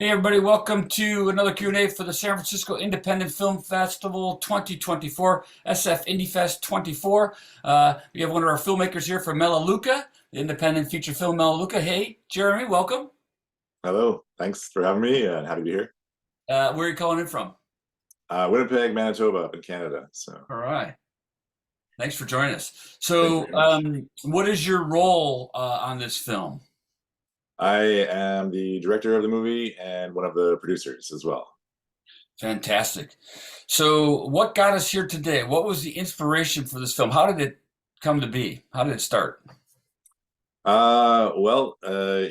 Hey everybody, welcome to another Q&A for the San Francisco Independent Film Festival 2024, SF Indie Fest 24. We have one of our filmmakers here from Melaleuca, the independent feature film Melaleuca. Hey, Jeremy, welcome. Hello, thanks for having me and happy to be here. Where are you calling in from? Winnipeg, Manitoba, up in Canada. So All right. Thanks for joining us. thank you So, very much. what is your role on this film? I am the director of the movie and one of the producers as well. Fantastic. So, what got us here today? What was the inspiration for this film? How did it come to be? How did it start?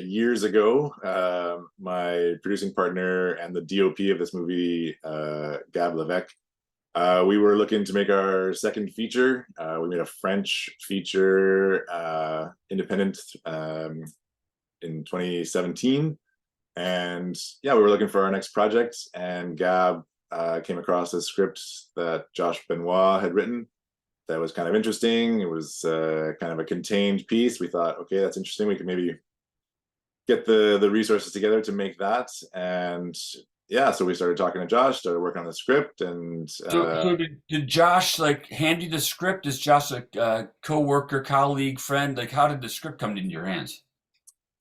Years ago, my producing partner and the DOP of this movie, Gab Levesque, we were looking to make our second feature. We made a French feature, independent, in 2017. And yeah, we were looking for our next project, and Gab came across a script that Josh Benoit had written that was kind of interesting. It was kind of a contained piece. We thought, okay, that's interesting. We could maybe get the resources together to make that. And yeah, so we started talking to Josh, started working on the script, and So did Josh like hand you the script? Is Josh a co-worker, colleague, friend? Like, how did the script come into your hands?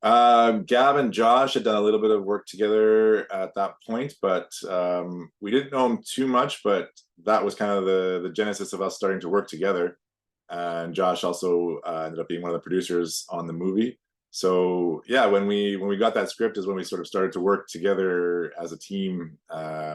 Gab and Josh had done a little bit of work together at that point, but we didn't know them too much. But that was kind of the genesis of us starting to work together. And Josh also ended up being one of the producers on the movie. So yeah, when we got that script is when we sort of started to work together as a team. Yeah,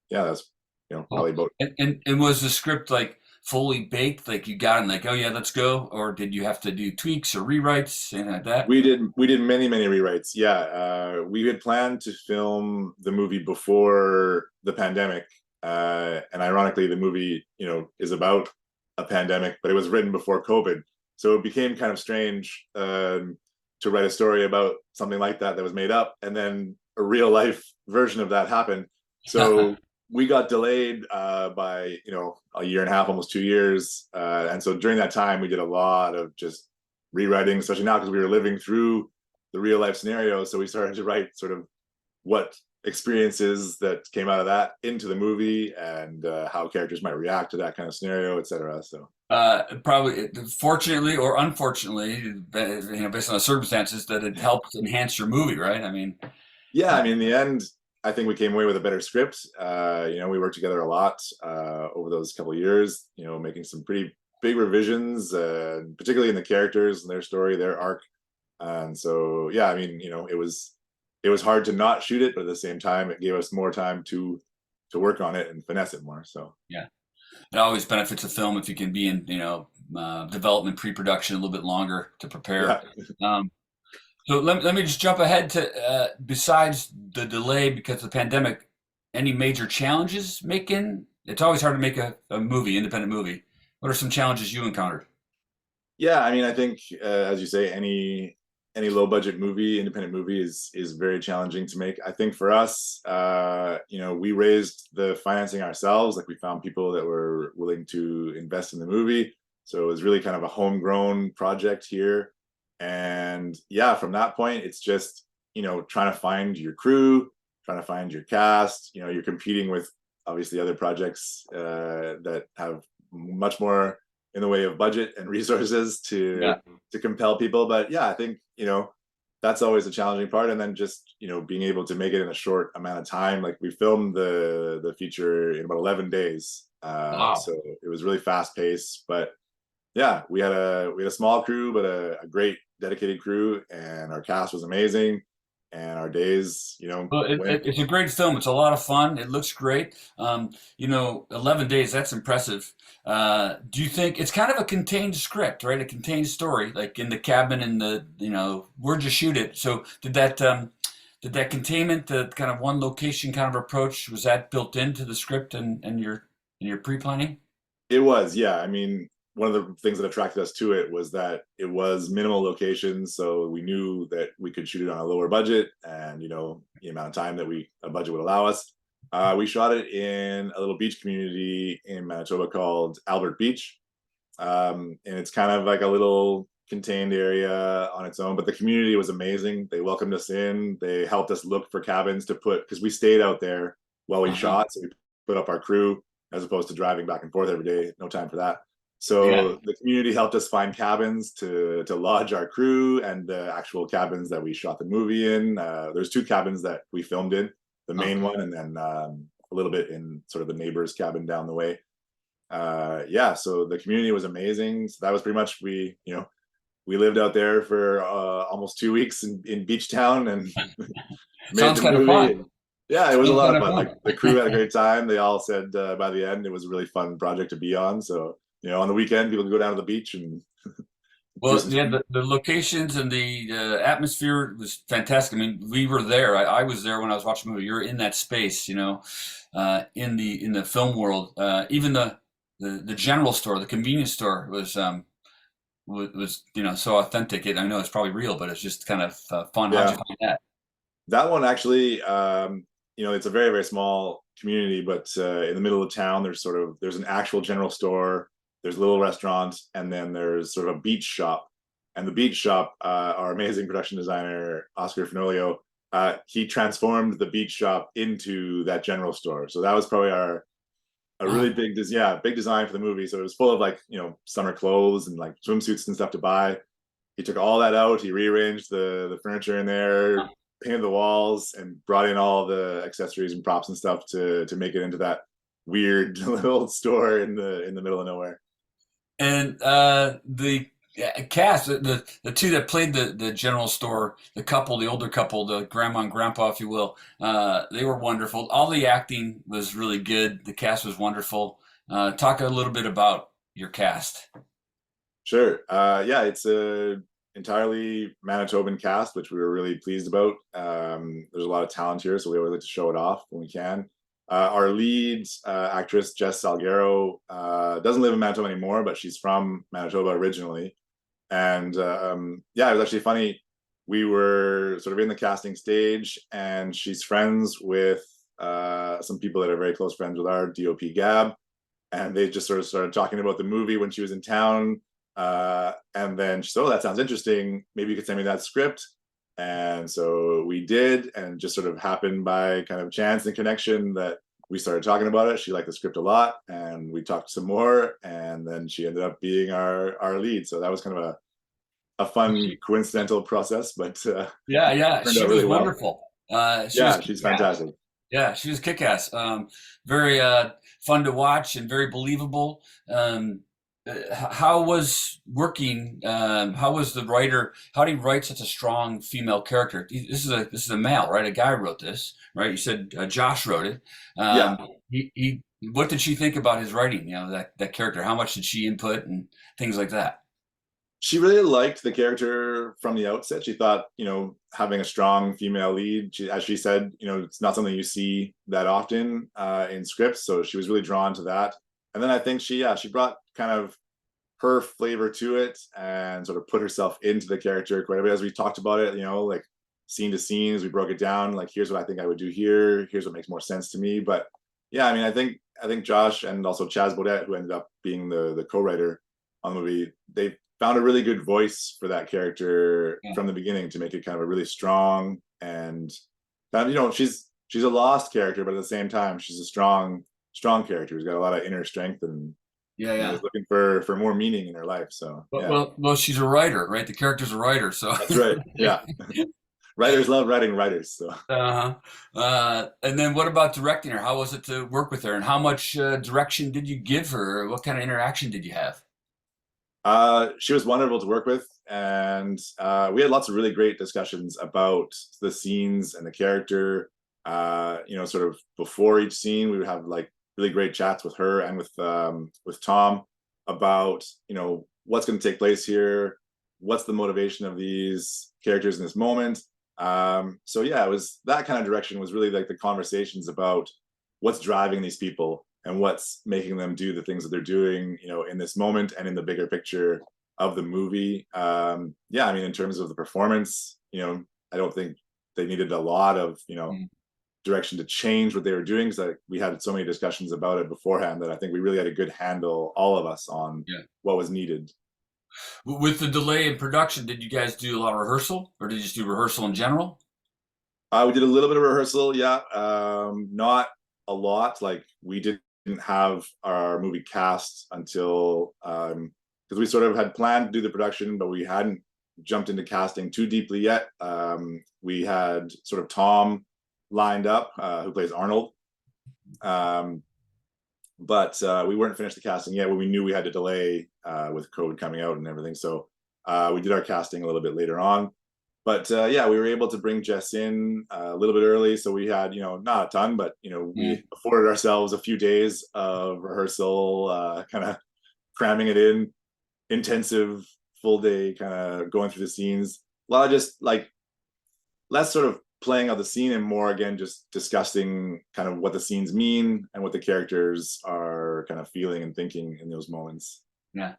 that's Oh, probably about. and was the script like fully baked? Like you got it, and like, oh yeah, let's go, or did you have to do tweaks or rewrites, anything like that? We did many rewrites. Yeah, we had planned to film the movie before the pandemic, and ironically, the movie is about a pandemic, but it was written before COVID, so it became kind of strange to write a story about something like that was made up, and then a real life version of that happened. So we got delayed by a year and a half, almost 2 years, and so during that time, we did a lot of just rewriting, especially now because we were living through the real life scenario. So we started to write sort of what experiences that came out of that into the movie, and how characters might react to that kind of scenario, etc. So Probably, fortunately or unfortunately, based on the circumstances, that it helped enhance your movie, right? I mean, yeah, uh, I mean, in the end, I think we came away with a better script. We worked together a lot over those couple of years. Making some pretty big revisions, particularly in the characters and their story, their arc. And so, yeah, I mean, it was hard to not shoot it, but at the same time, it gave us more time to work on it and finesse it more. So, yeah. It always benefits a film if you can be in, development, pre-production a little bit longer to prepare. yeah, Um, so let me just jump ahead to besides the delay because of the pandemic, any major challenges making? It's always hard to make a movie, independent movie. What are some challenges you encountered? yeah. I mean, I think as you say, any low budget movie, independent movie is very challenging to make. I think for us, we raised the financing ourselves. Like we found people that were willing to invest in the movie, so it was really kind of a homegrown project here. And yeah, from that point, it's just trying to find your crew, trying to find your cast. You're competing with obviously other projects that have much more in the way of budget and resources to Yeah. compel people. But yeah, I think that's always a challenging part. And then just being able to make it in a short amount of time. Like we filmed the feature in about 11 days, Wow. so it was really fast paced. But yeah, we had a small crew, but a great dedicated crew, and our cast was amazing. And our days, Well, went. it's a great film. It's a lot of fun. It looks great. 11 days, that's impressive. Do you think it's kind of a contained script, right? A contained story, like in the cabin and where'd you shoot it? So did that containment, the kind of one location kind of approach, was that built into the script and your pre-planning? It was, yeah. I mean, one of the things that attracted us to it was that it was minimal locations, so we knew that we could shoot it on a lower budget, and the amount of time that a budget would allow us. We shot it in a little beach community in Manitoba called Albert Beach, and it's kind of like a little contained area on its own, but the community was amazing. They welcomed us in. They helped us look for cabins to put, because we stayed out there while we Uh-huh. shot. So we put up our crew as opposed to driving back and forth every day. No time for that. Yeah. So the community helped us find cabins to lodge our crew and the actual cabins that we shot the movie in. There's two cabins that we filmed in, the main Okay. one, and then a little bit in sort of the neighbor's cabin down the way. Yeah, so the community was amazing. So that was pretty much we lived out there for almost 2 weeks in Beach Town and made Sounds the kind of movie. fun. And yeah, it was a Sounds lot kind of of fun. fun. Like the crew had a great time. They all said by the end it was a really fun project to be on. So on the weekend people could go down to the beach and do Well, some yeah, shooting. the locations and the atmosphere was fantastic. I mean, we were there. I was there when I was watching the movie. You're in that space, in the film world. Even the general store, the convenience store was so authentic. I know it's probably real, but it's just kind of fun. How'd you Yeah, find that? that one actually, it's a very very small community, but in the middle of town, there's an actual general store. There's a little restaurant, and then there's sort of a beach shop. And the beach shop, our amazing production designer Oscar Fenolio, he transformed the beach shop into that general store. So that was probably our a really Oh, big design for the movie. So it was full of like summer clothes and like swimsuits and stuff to buy. He took all that out. He rearranged the furniture in there, painted the walls, and brought in all the accessories and props and stuff to make it into that weird little store in the middle of nowhere. and the cast, the two that played the general store, the couple, the older couple, the grandma and grandpa, if you will, they were wonderful. All the acting was really good. The cast was wonderful. Talk a little bit about your cast. Sure. Yeah, it's a entirely Manitoban cast, which we were really pleased about. There's a lot of talent here, so we always like to show it off when we can. Our lead actress, Jess Salguero, doesn't live in Manitoba anymore, but she's from Manitoba originally. And yeah, it was actually funny. We were sort of in the casting stage, and she's friends with some people that are very close friends with our DOP Gab, and they just sort of started talking about the movie when she was in town. And then she said, "Oh, that sounds interesting. Maybe you could send me that script." And so we did, and just sort of happened by kind of chance and connection that we started talking about it. She liked the script a lot, and we talked some more, and then she ended up being our lead. So that was kind of a fun coincidental process, but Yeah, yeah, turned she out was really well. wonderful. She was Yeah, she's kick-ass. fantastic. Yeah, she was kick-ass. Very fun to watch and very believable. How was working? How was the writer? How did he write such a strong female character? This is a male, right? A guy wrote this, right? You said Josh wrote it. Yeah, Um, he what did she think about his writing? That character. How much did she input and things like that? she really liked the character from the outset. She thought, having a strong female lead, as she said, it's not something you see that often in scripts. So she was really drawn to that. And then I think she brought kind of her flavor to it and sort of put herself into the character quite a bit as we talked about it, like scene to scene as we broke it down. Like, here's what I think I would do here. Here's what makes more sense to me. But yeah, I mean, I think Josh and also Chaz Baudet, who ended up being the co-writer on the movie, they found a really good voice for that character Yeah, from the beginning to make it kind of a really strong and kind of, she's a lost character, but at the same time, she's a strong character who's got a lot of inner strength and yeah, is yeah. looking for more meaning in her life. So Well, yeah, well, she's a writer, right? The character's a writer, so. that's right. Yeah, writers love writing writers. So Uh-huh. And then what about directing her? How was it to work with her, and how much direction did you give her? What kind of interaction did you have? she was wonderful to work with, and we had lots of really great discussions about the scenes and the character. Sort of before each scene, we would have like really great chats with her and with Tom about what's going to take place here, what's the motivation of these characters in this moment. So yeah, it was that kind of direction was really like the conversations about what's driving these people and what's making them do the things that they're doing, in this moment and in the bigger picture of the movie. Yeah, I mean, in terms of the performance, I don't think they needed a lot of, Mm. direction to change what they were doing, because we had so many discussions about it beforehand that I think we really had a good handle, all of us, on Yeah. what was needed. With the delay in production, did you guys do a lot of rehearsal, or did you just do rehearsal in general? We did a little bit of rehearsal, yeah. Not a lot. Like we didn't have our movie cast until because we sort of had planned to do the production, but we hadn't jumped into casting too deeply yet. We had sort of Tom lined up, who plays Arnold, um, but we weren't finished the casting yet. When we knew we had to delay with COVID coming out and everything, so we did our casting a little bit later on. But yeah, we were able to bring Jess in a little bit early, so we had, not a ton, but Yeah. we afforded ourselves a few days of rehearsal, kind of cramming it in, intensive, full day, kind of going through the scenes. A lot of just like less sort of playing out the scene and more again just discussing kind of what the scenes mean and what the characters are kind of feeling and thinking in those moments. Yeah.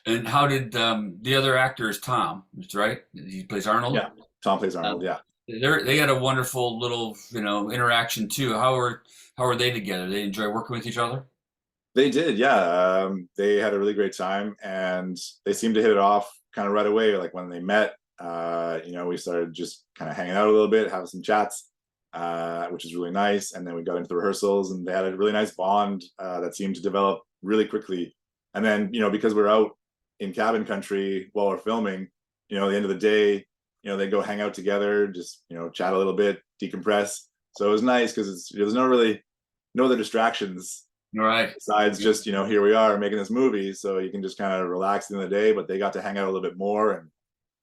And how did the other actor is Tom, right? He plays Arnold. Yeah, Tom plays Arnold. Um, Yeah. they had a wonderful little, interaction too. How are they together? They enjoy working with each other. They did, yeah. They had a really great time, and they seemed to hit it off kind of right away. Like when they met, we started just kind of hanging out a little bit, having some chats, which is really nice. And then we got into the rehearsals, and they had a really nice bond that seemed to develop really quickly. And then, because we're out in cabin country while we're filming, at the end of the day, they go hang out together, just chat a little bit, decompress. So it was nice because there's no other distractions All right. besides just here we are making this movie, so you can just kind of relax in the day. But they got to hang out a little bit more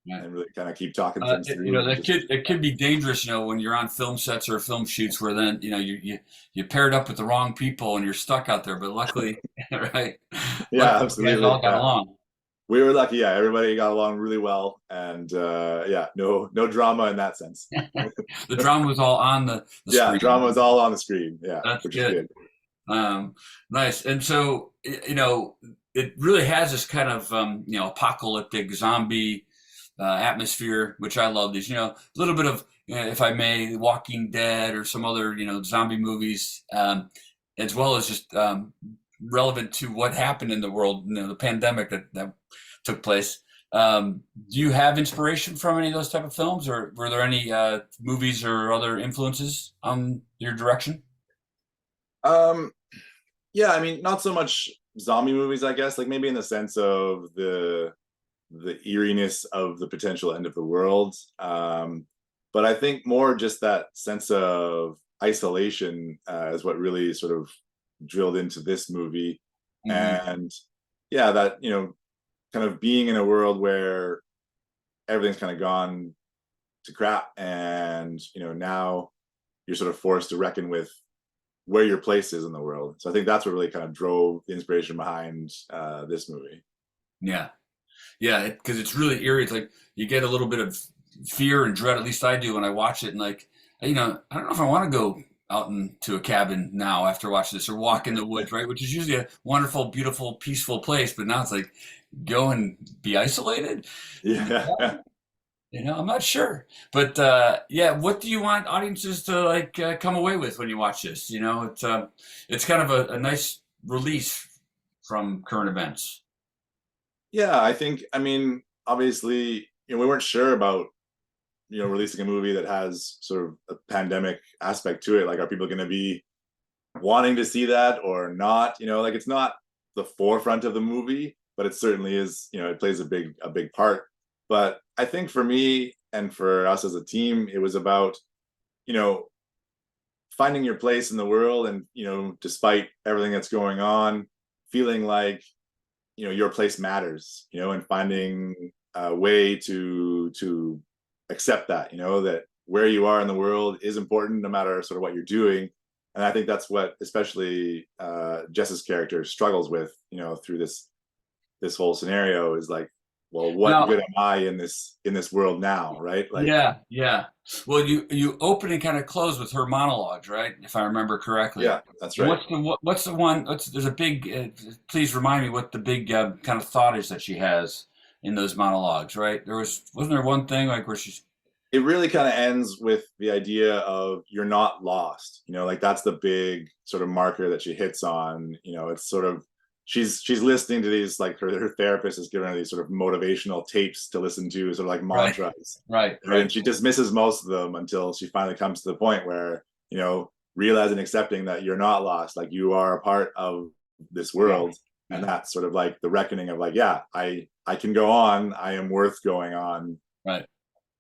Yeah. and really kind of keep talking things You through know and that just could it could be dangerous, when you're on film sets or film shoots, where then you paired up with the wrong people and you're stuck out there. But luckily, right? yeah, Luckily, you guys absolutely, all got yeah. along. We were lucky, yeah. Everybody got along really well, and yeah, no drama in that sense. The drama was all on the Yeah, screen. drama is all on the screen, yeah, That's which is good. good. Nice. And so, it really has this kind of, apocalyptic zombie atmosphere, which I love. These, a little bit of, if I may, Walking Dead or some other, zombie movies, as well as just relevant to what happened in the world, the pandemic that took place. Do you have inspiration from any of those type of films, or were there any movies or other influences on your direction? um yeah, I mean, not so much zombie movies, I guess, like maybe in the sense of the eeriness of the potential end of the world. But I think more just that sense of isolation is what really sort of drilled into this movie. Hmm. And yeah, that, kind of being in a world where everything's kind of gone to crap. And, now you're sort of forced to reckon with where your place is in the world. So I think that's what really kind of drove the inspiration behind this movie. Yeah. Yeah, because it's really eerie. It's like you get a little bit of fear and dread. At least I do when I watch it. And like, I don't know if I want to go out into a cabin now after watching this, or walk in the woods, right? Which is usually a wonderful, beautiful, peaceful place. But now it's like go and be isolated. Yeah. I'm not sure. But yeah, what do you want audiences to like come away with when you watch this? It's kind of a nice release from current events. Yeah, I think, I mean, obviously, we weren't sure about, releasing a movie that has sort of a pandemic aspect to it. Like, are people going to be wanting to see that or not? Like it's not the forefront of the movie, but it certainly is, it plays a big part. But I think for me and for us as a team, it was about, you know, finding your place in the world and, despite everything that's going on, feeling like your place matters, and finding a way to accept that, that where you are in the world is important no matter sort of what you're doing. And I think that's what especially Jess's character struggles with, through this whole scenario is like, well, what Now, good am I in this world now, right? Like, yeah, yeah. Well, you open and kind of close with her monologues, right? If I remember correctly. yeah, that's right. What's the one? There's a big. Please remind me what the big kind of thought is that she has in those monologues, right? Wasn't there one thing like where she's It really kind of ends with the idea of you're not lost, like that's the big sort of marker that she hits on. It's sort of she's listening to these, like her therapist is giving her these sort of motivational tapes to listen to, sort of like Right, mantras, right, right? And right. she dismisses most of them until she finally comes to the point where, realizing, accepting that you're not lost, like you are a part of this Yeah, world. And yeah, that's sort of like the reckoning of, like, yeah, I can go on, I am worth going on. right.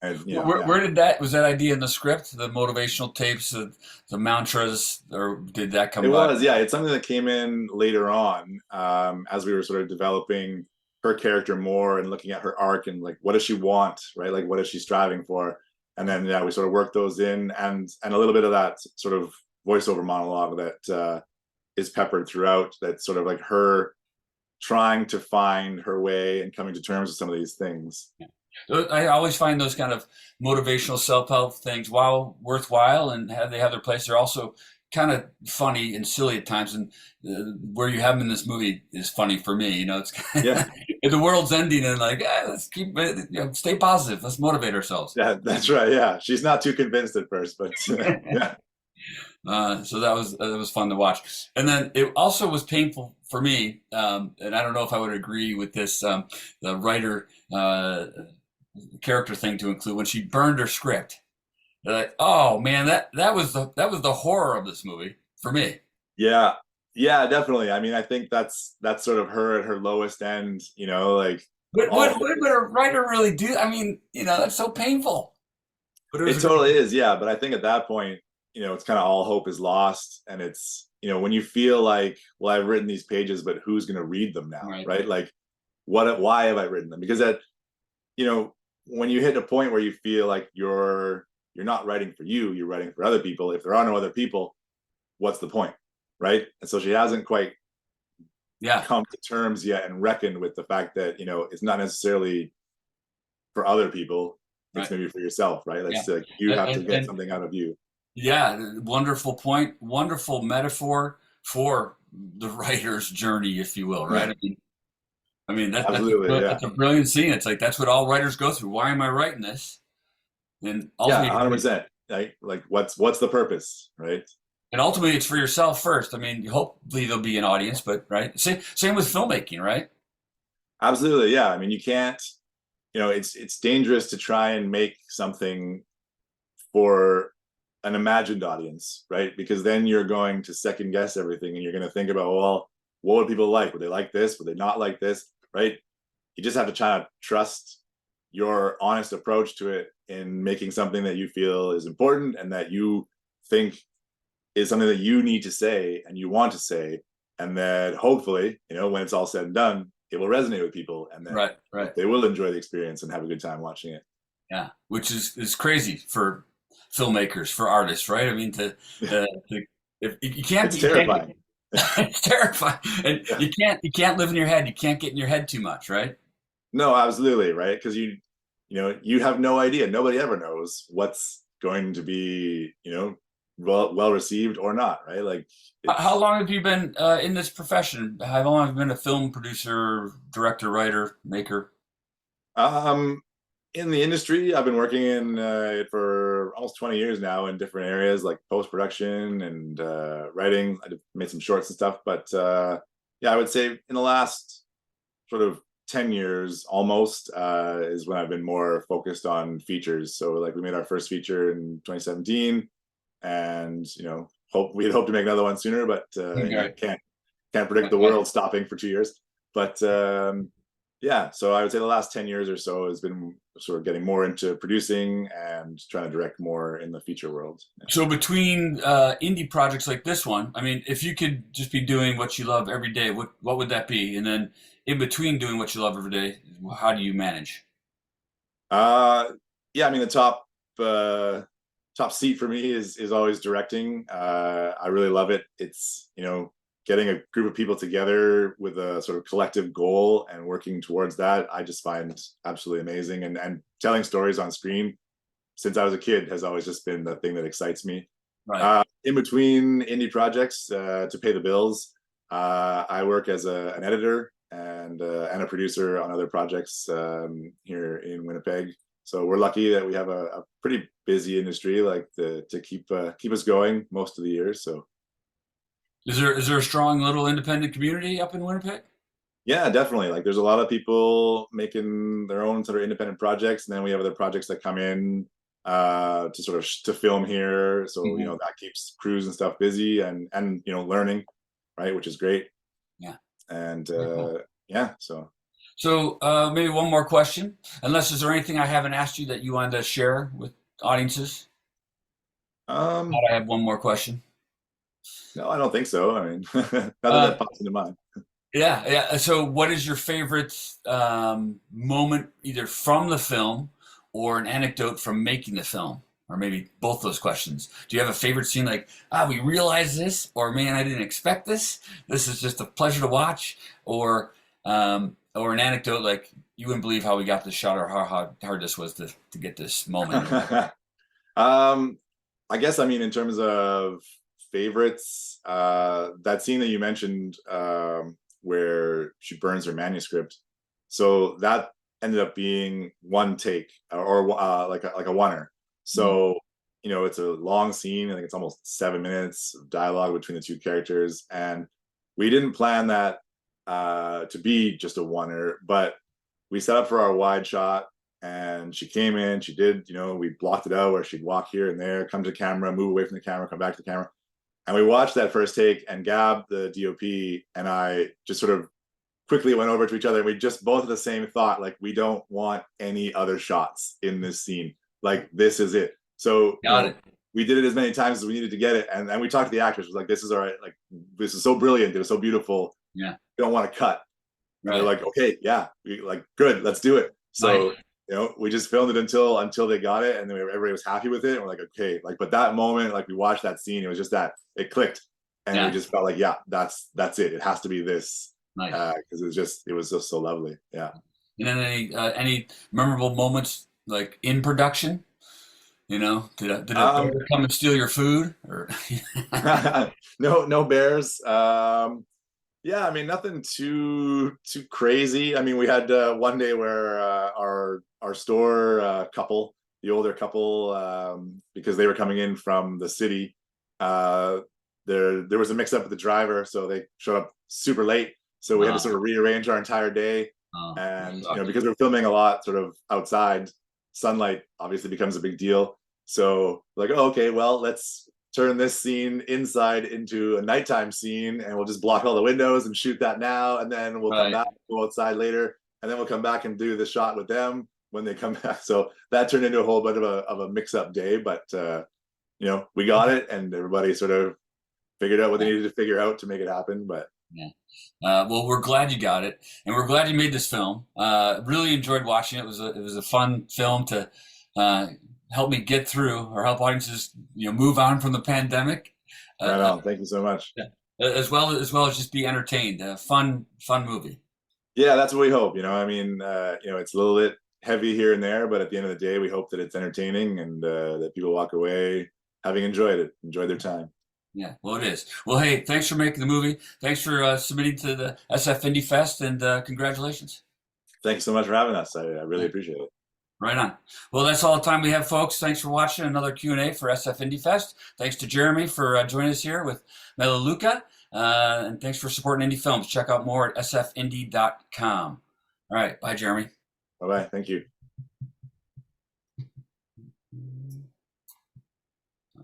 And Where did that was that idea in the script, the motivational tapes, the mantras, or did that it come by? was, yeah, it's something that came in later on, as we were sort of developing her character more and looking at her arc and, like, what does she want, right? Like, what is she striving for? And then, yeah, we sort of worked those in, and a little bit of that sort of voiceover monologue that is peppered throughout. That's sort of like her trying to find her way and coming to terms with some of these things. I always find those kind of motivational self-help things, while worthwhile and they have their place, they're also kind of funny and silly at times. And where you have them in this movie is funny for me. It's Yeah, if the world's ending and like, let's keep stay positive. Let's motivate ourselves. yeah, that's right. Yeah, she's not too convinced at first, but yeah, So that was fun to watch. And then it also was painful for me, and I don't know if I would agree with this. The writer character thing to include when she burned her script. Like, oh man, that was the horror of this movie for me. yeah, yeah, definitely. I mean, I think that's sort of her at her lowest end. Like, But all would a writer really do? I mean, that's so painful. But it it was a great. totally is, yeah. But I think at that point, it's kind of all hope is lost, and it's, when you feel like, well, I've written these pages, but who's going to read them now, Right, right? Like, why have I written them? Because that, you know, when you hit a point where you feel like you're not writing for you, you're writing for other people. If there are no other people, what's the point, right? And so she hasn't quite yeah, come to terms yet and reckoned with the fact that, it's not necessarily for other people, it's right, maybe for yourself, right? yeah, That's like, you have to and, get and something out of you. yeah, wonderful point, wonderful metaphor for the writer's journey, if you will, right? Yeah, I mean absolutely, yeah. that's a brilliant scene. It's like that's what all writers go through. Why am I writing this? And Yeah, ultimately, 100%. Like, what's the purpose, right? and ultimately, it's for yourself first. I mean, hopefully there'll be an audience, but right, same with filmmaking, right? Absolutely, yeah. I mean, you can't, it's dangerous to try and make something for an imagined audience, right? Because then you're going to second guess everything, and you're going to think about, well, what would people like? Would they like this? Would they not like this? Right? You just have to try to trust your honest approach to it in making something that you feel is important and that you think is something that you need to say and you want to say, and that hopefully, when it's all said and done, it will resonate with people, and that Right, right. they will enjoy the experience and have a good time watching it. Yeah, which is crazy for filmmakers, for artists, right? I mean, to if you can't It's you can't terrifying. it's terrifying, and Yeah. you can't live in your head. You can't get in your head too much, right? No, absolutely, right? Because you have no idea. Nobody ever knows what's going to be, well received or not, right? Like, How it's long have you been in this profession? How long have you been a film producer, director, writer, maker? um in the industry. I've been working in it for almost 20 years now in different areas like post production and writing. I made some shorts and stuff, but yeah, I would say in the last sort of 10 years almost is when I've been more focused on features. So, like, we made our first feature in 2017, and we'd hope to make another one sooner, but Okay. can't predict the world stopping for 2 years. But yeah, so I would say the last 10 years or so has been sort of getting more into producing and trying to direct more in the feature world. So between indie projects like this one, I mean, if you could just be doing what you love every day, what would that be? And then in between doing what you love every day, how do you manage? Uh, yeah, I mean, the uh, top seat for me is always directing. I really love it. It's, getting a group of people together with a sort of collective goal and working towards that. I just find absolutely amazing, and telling stories on screen since I was a kid has always just been the thing that excites me. Right. In between indie projects to pay the bills, I work as an editor and a producer on other projects here in Winnipeg. So we're lucky that we have a pretty busy industry, like to keep us going most of the year. So Is there a strong little independent community up in Winnipeg? Yeah, definitely. Like there's a lot of people making their own sort of independent projects, and then we have other projects that come in to sort of to film here. So, Hmm. that keeps crews and stuff busy and learning, right, which is great. Yeah, And very cool. yeah, so So maybe one more question. Unless is there anything I haven't asked you that you wanted to share with audiences? um Thought I have one more question. no, I don't think so. I mean, nothing Uh, that pops into mind. yeah, yeah. So what is your favorite moment, either from the film or an anecdote from making the film? Or maybe both those questions. Do you have a favorite scene like, we realized this, or man, I didn't expect this. This is just a pleasure to watch, or an anecdote like you wouldn't believe how we got this shot or how hard this was to get this moment. um I guess, I mean, in terms of favorites, that scene that you mentioned, where she burns her manuscript, so that ended up being one take, or like a oneer. Mm, So, it's a long scene. I think it's almost 7 minutes of dialogue between the two characters, and we didn't plan that to be just a oneer, but we set up for our wide shot, and she came in, she did, we blocked it out where she'd walk here and there, come to the camera, move away from the camera, come back to the camera. And we watched that first take, and Gab, the DOP, and I just sort of quickly went over to each other, and we just both had the same thought, like, we don't want any other shots in this scene. Like, this is it. So, got it. we did it as many times as we needed to get it. And we talked to the actors, was like, this is all right. Like, this is so brilliant. It was so beautiful. Yeah, We don't want to cut. And they're right. like, okay, yeah, like, good, let's do it. Nice. So, we just filmed it until they got it, and then everybody was happy with it. And we're like, okay, like, but that moment, like, we watched that scene, it was just that it clicked, and we Yeah, just felt like, yeah, that's it. It has to be this, nice. because it was just so lovely. Yeah. And then any memorable moments like in production? Did a Um, bear come and steal your food? Or no bears. Yeah, I mean, nothing too crazy. I mean, we had one day where our store couple, the older couple, because they were coming in from the city, uh, there was a mix up with the driver, so they showed up super late. So we had to uh, sort of rearrange our entire day, that and sucked. because we're filming a lot sort of outside, sunlight obviously becomes a big deal. So like, oh, okay, well, let's turn this scene inside into a nighttime scene, and we'll just block all the windows and shoot that now, and then we'll come Right. back, go outside later, and then we'll come back and do the shot with them when they come back. So that turned into a whole bit of a mix-up day, but we got it, and everybody sort of figured out what they Yeah. needed to figure out to make it happen. But Yeah. Well, we're glad you got it, and we're glad you made this film. Really enjoyed watching it. It was a fun film to uh, help me get through, or help audiences, move on from the pandemic, right uh, on, thank you so much. yeah. As well as just be entertained. Fun movie. Yeah, that's what we hope. I mean, it's a little bit heavy here and there, but at the end of the day, we hope that it's entertaining, and that people walk away having enjoyed their time. Yeah, well, it is. Well, hey, thanks for making the movie. Thanks for submitting to the SF Indie Fest, and congratulations. Thanks so much for having us. I really Yeah, appreciate it. right on. Well, that's all the time we have, folks. Thanks for watching another Q&A for SF Indie Fest. Thanks to Jeremy for joining us here with Melaleuca, and thanks for supporting indie films. Check out more at sfindie.com. All right, bye, Jeremy. Bye bye. Thank you.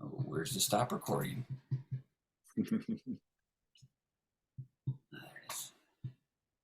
Oh, where's the stop recording?